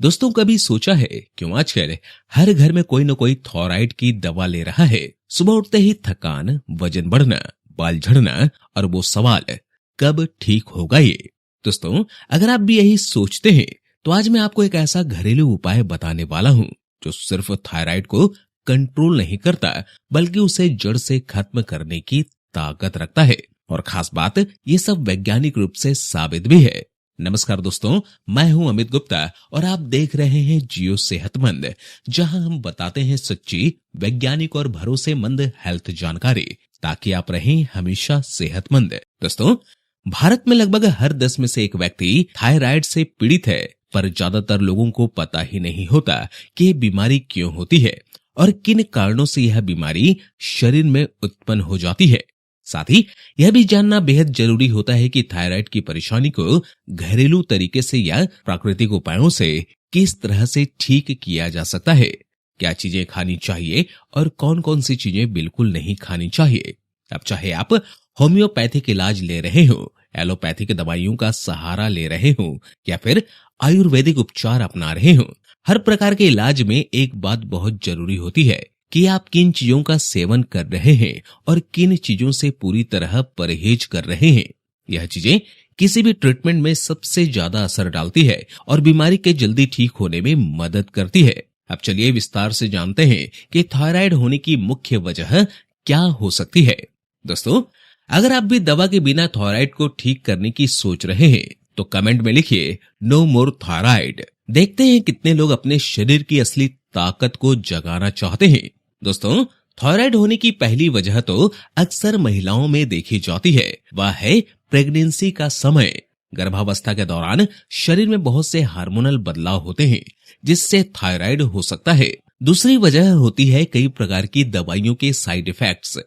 दोस्तों, कभी सोचा है क्यों आजकल हर घर में कोई न कोई थायराइड की दवा ले रहा है। सुबह उठते ही थकान, वजन बढ़ना, बाल झड़ना और वो सवाल, कब ठीक होगा ये। दोस्तों, अगर आप भी यही सोचते हैं तो आज मैं आपको एक ऐसा घरेलू उपाय बताने वाला हूं जो सिर्फ थायराइड को कंट्रोल नहीं करता बल्कि उसे जड़ से खत्म करने की ताकत रखता है। और खास बात, ये सब वैज्ञानिक रूप से साबित भी है। नमस्कार दोस्तों, मैं हूं अमित गुप्ता और आप देख रहे हैं जियो सेहतमंद, जहां हम बताते हैं सच्ची, वैज्ञानिक और भरोसेमंद हेल्थ जानकारी ताकि आप रहें हमेशा सेहतमंद। दोस्तों, भारत में लगभग हर 10 में से एक व्यक्ति थायराइड से पीड़ित है, पर ज्यादातर लोगों को पता ही नहीं होता कि ये बीमारी क्यों होती है और किन कारणों से यह बीमारी शरीर में उत्पन्न हो जाती है। साथ ही यह भी जानना बेहद जरूरी होता है कि थायराइड की परेशानी को घरेलू तरीके से या प्राकृतिक उपायों से किस तरह से ठीक किया जा सकता है, क्या चीजें खानी चाहिए और कौन कौन सी चीजें बिल्कुल नहीं खानी चाहिए। अब चाहे आप होम्योपैथिक इलाज ले रहे हो, एलोपैथिक दवाइयों का सहारा ले रहे हो या फिर आयुर्वेदिक उपचार अपना रहे हो, हर प्रकार के इलाज में एक बात बहुत जरूरी होती है कि आप किन चीजों का सेवन कर रहे हैं और किन चीजों से पूरी तरह परहेज कर रहे हैं। यह चीजें किसी भी ट्रीटमेंट में सबसे ज्यादा असर डालती है और बीमारी के जल्दी ठीक होने में मदद करती है। अब चलिए विस्तार से जानते हैं कि थायराइड होने की मुख्य वजह क्या हो सकती है। दोस्तों, अगर आप भी दवा के बिना थायराइड को ठीक करने की सोच रहे हैं तो कमेंट में लिखिए नो मोर थायराइड। देखते हैं कितने लोग अपने शरीर की असली ताकत को जगाना चाहते हैं। दोस्तों, थायराइड होने की पहली वजह तो अक्सर महिलाओं में देखी जाती है, वह है प्रेगनेंसी का समय। गर्भावस्था के दौरान शरीर में बहुत से हार्मोनल बदलाव होते हैं जिससे थायराइड हो सकता है। दूसरी वजह होती है कई प्रकार की दवाइयों के साइड इफेक्ट्स।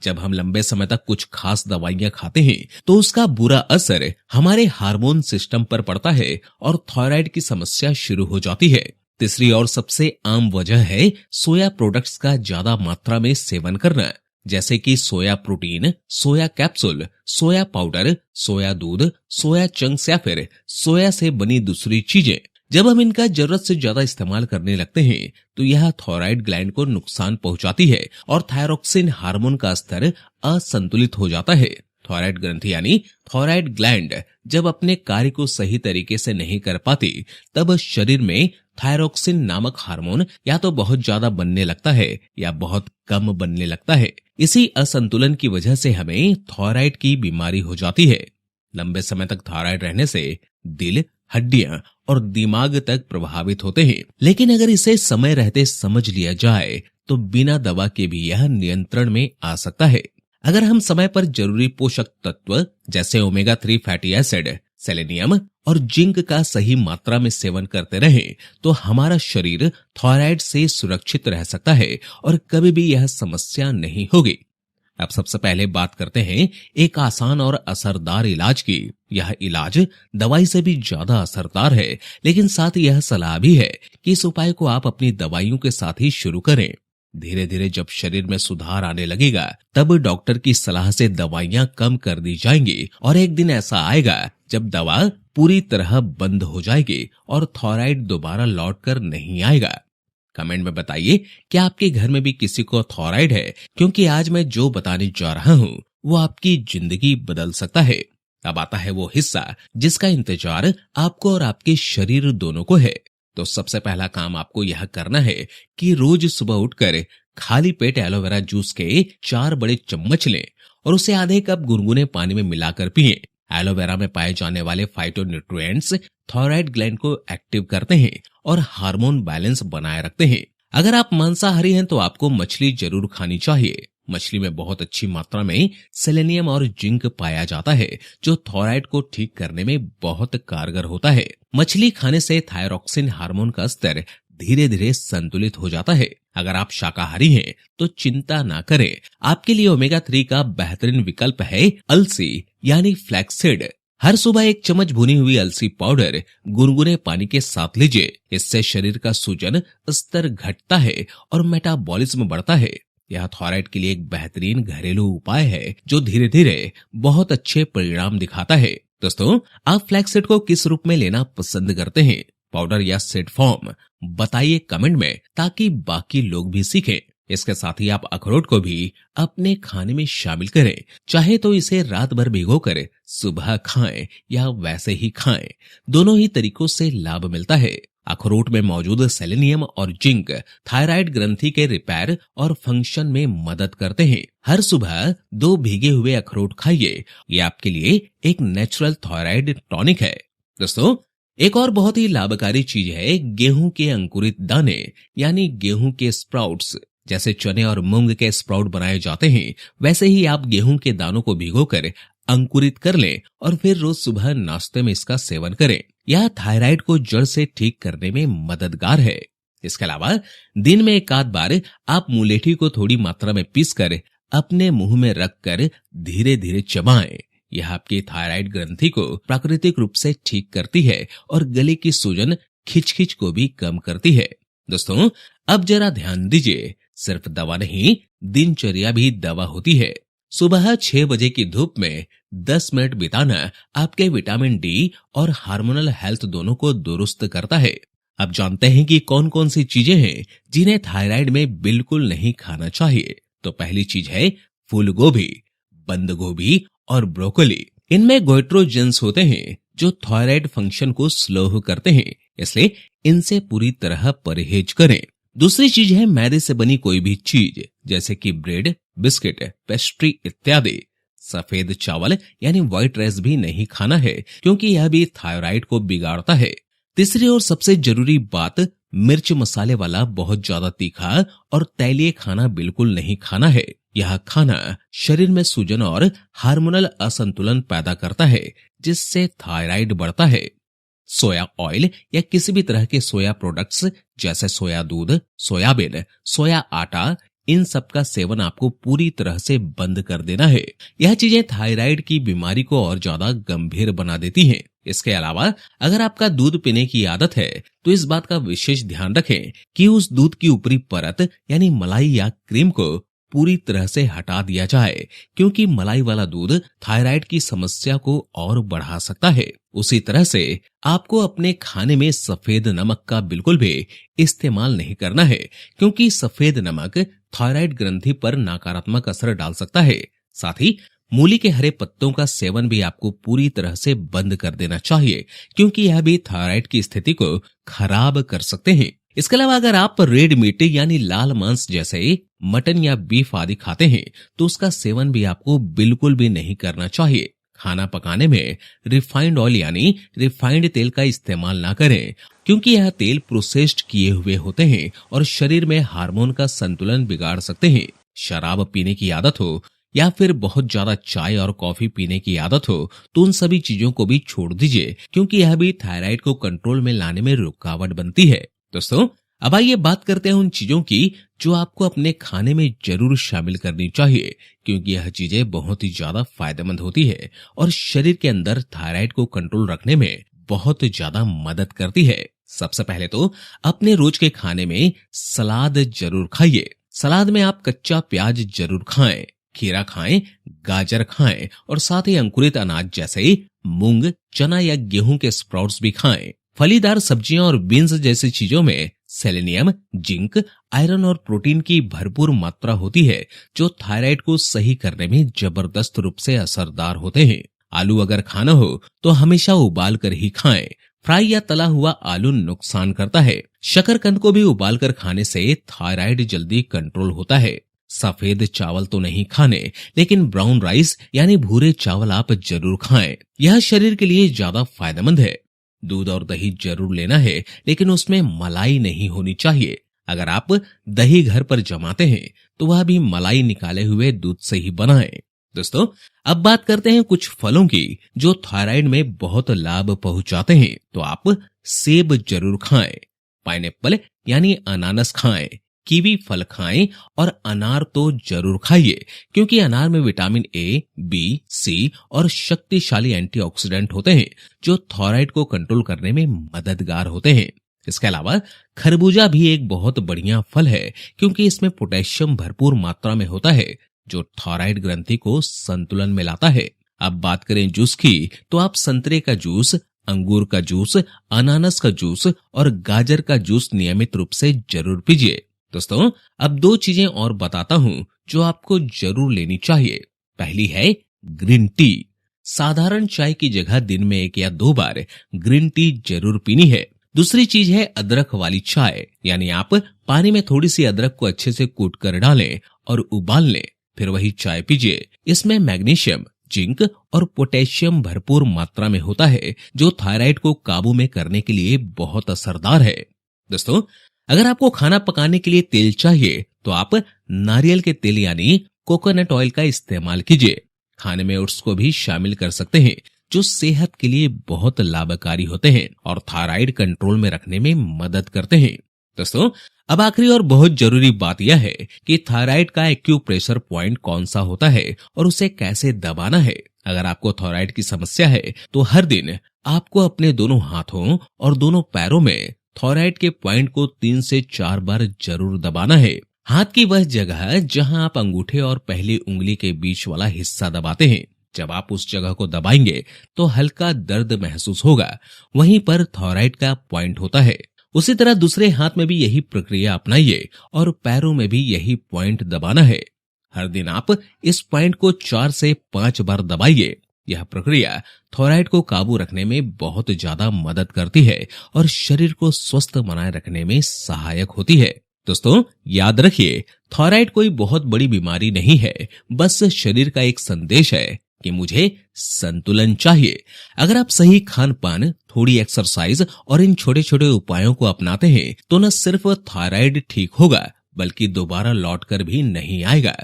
जब हम लंबे समय तक कुछ खास दवाइयां खाते हैं तो उसका बुरा असर हमारे हार्मोन सिस्टम पर पड़ता है और थायराइड की समस्या शुरू हो जाती है। तीसरी और सबसे आम वजह है सोया प्रोडक्ट्स का ज्यादा मात्रा में सेवन करना, जैसे कि सोया प्रोटीन, सोया कैप्सूल, सोया पाउडर, सोया दूध, सोया चंक्स या फिर सोया से बनी दूसरी चीजें। जब हम इनका जरूरत से ज्यादा इस्तेमाल करने लगते हैं तो यह थायराइड ग्लैंड को नुकसान पहुंचाती है और थायरोक्सिन हार्मोन का स्तर असंतुलित हो जाता है। थायराइड ग्रंथि यानी थायराइड ग्लैंड जब अपने कार्य को सही तरीके से नहीं कर पाती तब शरीर में थायरोक्सिन नामक हार्मोन या तो बहुत ज्यादा बनने लगता है या बहुत कम बनने लगता है। इसी असंतुलन की वजह से हमें थायराइड की बीमारी हो जाती है। लंबे समय तक थायराइड रहने से दिल, हड्डियां और दिमाग तक प्रभावित होते हैं, लेकिन अगर इसे समय रहते समझ लिया जाए तो बिना दवा के भी यह नियंत्रण में आ सकता है। अगर हम समय पर जरूरी पोषक तत्व जैसे ओमेगा 3 फैटी एसिड, सेलेनियम और जिंक का सही मात्रा में सेवन करते रहें तो हमारा शरीर थायराइड से सुरक्षित रह सकता है और कभी भी यह समस्या नहीं होगी। अब सबसे पहले बात करते हैं एक आसान और असरदार इलाज की। यह इलाज दवाई से भी ज्यादा असरदार है, लेकिन साथ यह सलाह भी है कि इस उपाय को आप अपनी दवाइयों के साथ ही शुरू करें। धीरे धीरे जब शरीर में सुधार आने लगेगा तब डॉक्टर की सलाह से दवाइयां कम कर दी जाएंगी और एक दिन ऐसा आएगा जब दवा पूरी तरह बंद हो जाएगी और थायराइड दोबारा लौट कर नहीं आएगा। कमेंट में बताइए कि आपके घर में भी किसी को थायराइड है, क्योंकि आज मैं जो बताने जा रहा हूं वो आपकी जिंदगी बदल सकता है। अब आता है वो हिस्सा जिसका इंतजार आपको और आपके शरीर दोनों को है। तो सबसे पहला काम आपको यह करना है कि रोज सुबह उठकर खाली पेट एलोवेरा जूस के 4 बड़े चम्मच लें और उसे आधे कप गुनगुने पानी में मिलाकर पिएं। एलोवेरा में पाए जाने वाले फाइटोन्यूट्रिएंट्स थायराइड ग्लैंड को एक्टिव करते हैं और हार्मोन बैलेंस बनाए रखते हैं। अगर आप मांसाहारी हैं तो आपको मछली जरूर खानी चाहिए। मछली में बहुत अच्छी मात्रा में सेलेनियम और जिंक पाया जाता है जो थायराइड को ठीक करने में बहुत कारगर होता है। मछली खाने से थायरोक्सिन हार्मोन का स्तर धीरे धीरे संतुलित हो जाता है। अगर आप शाकाहारी हैं तो चिंता ना करें, आपके लिए ओमेगा 3 का बेहतरीन विकल्प है अलसी यानी फ्लैक्सीड। हर सुबह 1 चम्मच भुनी हुई अलसी पाउडर गुनगुने पानी के साथ लीजिए। इससे शरीर का सूजन स्तर घटता है और मेटाबॉलिज्म बढ़ता है। यह थायराइड के लिए एक बेहतरीन घरेलू उपाय है जो धीरे धीरे बहुत अच्छे परिणाम दिखाता है। दोस्तों, आप फ्लैक्सीड को किस रूप में लेना पसंद करते हैं? पाउडर या सेट फॉर्म? बताइए कमेंट में, ताकि बाकी लोग भी सीखें। इसके साथ ही आप अखरोट को भी अपने खाने में शामिल करें। चाहे तो इसे रात भर भिगोकर सुबह खाएं या वैसे ही खाएं, दोनों ही तरीकों से लाभ मिलता है। अखरोट में मौजूद सेलेनियम और जिंक थायराइड ग्रंथि के रिपेयर और फंक्शन में मदद करते हैं। हर सुबह 2 भीगे हुए अखरोट खाइए, ये आपके लिए एक नेचुरल थायराइड टॉनिक है। दोस्तों, एक और बहुत ही लाभकारी चीज है गेहूं के अंकुरित दाने, यानी गेहूं के स्प्राउट्स। जैसे चने और मूंग के स्प्राउट बनाए जाते हैं, वैसे ही आप गेहूं के दानों को भिगोकर अंकुरित कर लें और फिर रोज सुबह नाश्ते में इसका सेवन करें। यह थायराइड को जड़ से ठीक करने में मददगार है। इसके अलावा दिन में एक आध बार आप मुलेठी को थोड़ी मात्रा में पीसकर अपने मुंह में रखकर धीरे धीरे चबाएं। यह आपकी थायराइड ग्रंथि को प्राकृतिक रूप से ठीक करती है और गले की सूजन खिचखिच को भी कम करती है। दोस्तों, अब जरा ध्यान दीजिए, सिर्फ दवा नहीं, दिनचर्या भी दवा होती है। सुबह 6 बजे की धूप में 10 मिनट बिताना आपके विटामिन डी और हार्मोनल हेल्थ दोनों को दुरुस्त करता है। अब जानते हैं कि कौन कौन सी चीजें हैं जिन्हें थायराइड में बिल्कुल नहीं खाना चाहिए। तो पहली चीज है फूल गोभी, बंद गोभी और ब्रोकोली। इनमें गोइट्रोजेंस होते हैं जो थायराइड फंक्शन को स्लो करते हैं, इसलिए इनसे पूरी तरह परहेज करें। दूसरी चीज है मैदे से बनी कोई भी चीज, जैसे कि ब्रेड, बिस्किट, पेस्ट्री इत्यादि। सफेद चावल यानी व्हाइट राइस भी नहीं खाना है, क्योंकि यह भी थायराइड को बिगाड़ता है। तीसरी और सबसे जरूरी बात, मिर्च मसाले वाला बहुत ज्यादा तीखा और तैलीय खाना बिल्कुल नहीं खाना है। यह खाना शरीर में सूजन और हार्मोनल असंतुलन पैदा करता है, जिससे थायराइड बढ़ता है। सोया ऑयल या किसी भी तरह के सोया प्रोडक्ट्स जैसे सोया दूध, सोयाबीन, सोया आटा, इन सब का सेवन आपको पूरी तरह से बंद कर देना है। यह चीजें थायराइड की बीमारी को और ज्यादा गंभीर बना देती हैं। इसके अलावा अगर आपका दूध पीने की आदत है तो इस बात का विशेष ध्यान रखें कि उस दूध की ऊपरी परत यानी मलाई या क्रीम को पूरी तरह से हटा दिया जाए, क्योंकि मलाई वाला दूध थायराइड की समस्या को और बढ़ा सकता है। उसी तरह से आपको अपने खाने में सफेद नमक का बिल्कुल भी इस्तेमाल नहीं करना है, क्योंकि सफेद नमक थायराइड ग्रंथि पर नकारात्मक असर डाल सकता है। साथ ही मूली के हरे पत्तों का सेवन भी आपको पूरी तरह से बंद कर देना चाहिए, क्योंकि यह भी थायराइड की स्थिति को खराब कर सकते हैं। इसके अलावा अगर आप रेड मीट यानी लाल मांस जैसे मटन या बीफ आदि खाते हैं तो उसका सेवन भी आपको बिल्कुल भी नहीं करना चाहिए। खाना पकाने में रिफाइंड ऑयल यानी रिफाइंड तेल का इस्तेमाल ना करें, क्योंकि यह तेल प्रोसेस्ड किए हुए होते हैं और शरीर में हार्मोन का संतुलन बिगाड़ सकते हैं। शराब पीने की आदत हो या फिर बहुत ज्यादा चाय और कॉफी पीने की आदत हो तो उन सभी चीजों को भी छोड़ दीजिए, क्योंकि यह भी थायराइड को कंट्रोल में लाने में रुकावट बनती है। दोस्तों, अब आइए बात करते हैं उन चीजों की जो आपको अपने खाने में जरूर शामिल करनी चाहिए, क्योंकि यह चीजें बहुत ही ज्यादा फायदेमंद होती है और शरीर के अंदर थायराइड को कंट्रोल रखने में बहुत ज्यादा मदद करती है। सबसे पहले तो अपने रोज के खाने में सलाद जरूर खाइए। सलाद में आप कच्चा प्याज जरूर खाएं, खीरा खाएं, गाजर खाएं और साथ ही अंकुरित अनाज जैसे मूंग, चना या गेहूं के स्प्राउट्स भी खाएं। फलीदार सब्जियां और बीन्स जैसी चीजों में सेलेनियम, जिंक, आयरन और प्रोटीन की भरपूर मात्रा होती है, जो थायराइड को सही करने में जबरदस्त रूप से असरदार होते हैं। आलू अगर खाना हो तो हमेशा उबाल कर ही खाएं। फ्राई या तला हुआ आलू नुकसान करता है। शकरकंद को भी उबाल कर खाने से थायराइड जल्दी कंट्रोल होता है। सफेद चावल तो नहीं खाने, लेकिन ब्राउन राइस यानी भूरे चावल आप जरूर खाएं। यह शरीर के लिए ज्यादा फायदेमंद है। दूध और दही जरूर लेना है, लेकिन उसमें मलाई नहीं होनी चाहिए। अगर आप दही घर पर जमाते हैं तो वह भी मलाई निकाले हुए दूध से ही बनाएं। दोस्तों, अब बात करते हैं कुछ फलों की जो थायराइड में बहुत लाभ पहुंचाते हैं। तो आप सेब जरूर खाएं, पाइनएप्पल यानी अनानास खाएं, कीवी फल खाएं और अनार तो जरूर खाइए, क्योंकि अनार में विटामिन ए, बी, सी और शक्तिशाली एंटीऑक्सीडेंट होते हैं जो थायराइड को कंट्रोल करने में मददगार होते हैं। इसके अलावा खरबूजा भी एक बहुत बढ़िया फल है, क्योंकि इसमें पोटेशियम भरपूर मात्रा में होता है जो थायराइड ग्रंथि को संतुलन में लाता है। अब बात करें जूस की, तो आप संतरे का जूस, अंगूर का जूस, अनानास का जूस और गाजर का जूस नियमित रूप से जरूर पीजिए। दोस्तों, अब 2 चीजें और बताता हूँ जो आपको जरूर लेनी चाहिए। पहली है ग्रीन टी। साधारण चाय की जगह दिन में 1 या 2 बार ग्रीन टी जरूर पीनी है। दूसरी चीज है अदरक वाली चाय, यानी आप पानी में थोड़ी सी अदरक को अच्छे से कूट कर डालें और उबाल लें, फिर वही चाय पीजिए। इसमें मैग्नीशियम, जिंक और पोटेशियम भरपूर मात्रा में होता है, जो थायराइड को काबू में करने के लिए बहुत असरदार है। दोस्तों, अगर आपको खाना पकाने के लिए तेल चाहिए तो आप नारियल के तेल यानी कोकोनट ऑयल का इस्तेमाल कीजिए। खाने में ओट्स को भी शामिल कर सकते हैं, जो सेहत के लिए बहुत लाभकारी होते हैं और थायराइड कंट्रोल में रखने में मदद करते हैं। दोस्तों, अब आखिरी और बहुत जरूरी बात यह है कि थायराइड का एक्यूप्रेशर पॉइंट कौन सा होता है और उसे कैसे दबाना है। अगर आपको थायराइड की समस्या है तो हर दिन आपको अपने दोनों हाथों और दोनों पैरों में थायराइड के पॉइंट को 3 से 4 बार जरूर दबाना है। हाथ की वह जगह जहां आप अंगूठे और पहली उंगली के बीच वाला हिस्सा दबाते हैं। जब आप उस जगह को दबाएंगे तो हल्का दर्द महसूस होगा, वहीं पर थायराइड का पॉइंट होता है। उसी तरह दूसरे हाथ में भी यही प्रक्रिया अपनाइए और पैरों में भी यही पॉइंट दबाना है। हर दिन आप इस पॉइंट को 4 से 5 बार दबाइए। यह प्रक्रिया थायराइड को काबू रखने में बहुत ज्यादा मदद करती है और शरीर को स्वस्थ बनाए रखने में सहायक होती है। दोस्तों, याद रखिए, थायराइड कोई बहुत बड़ी बीमारी नहीं है, बस शरीर का एक संदेश है कि मुझे संतुलन चाहिए। अगर आप सही खान पान, थोड़ी एक्सरसाइज और इन छोटे छोटे उपायों को अपनाते हैं तो न सिर्फ थायराइड ठीक होगा बल्कि दोबारा लौट कर भी नहीं आएगा।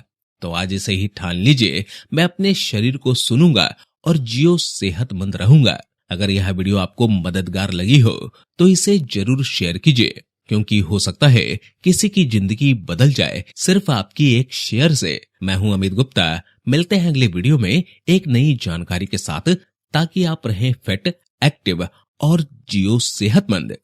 तो आज इसे ही ठान लीजिए, मैं अपने शरीर को सुनूंगा और जियो सेहतमंद रहूंगा। अगर यह वीडियो आपको मददगार लगी हो तो इसे जरूर शेयर कीजिए, क्योंकि हो सकता है किसी की जिंदगी बदल जाए सिर्फ आपकी एक शेयर से। मैं हूं अमित गुप्ता, मिलते हैं अगले वीडियो में एक नई जानकारी के साथ, ताकि आप रहें फिट, एक्टिव और जियो सेहतमंद।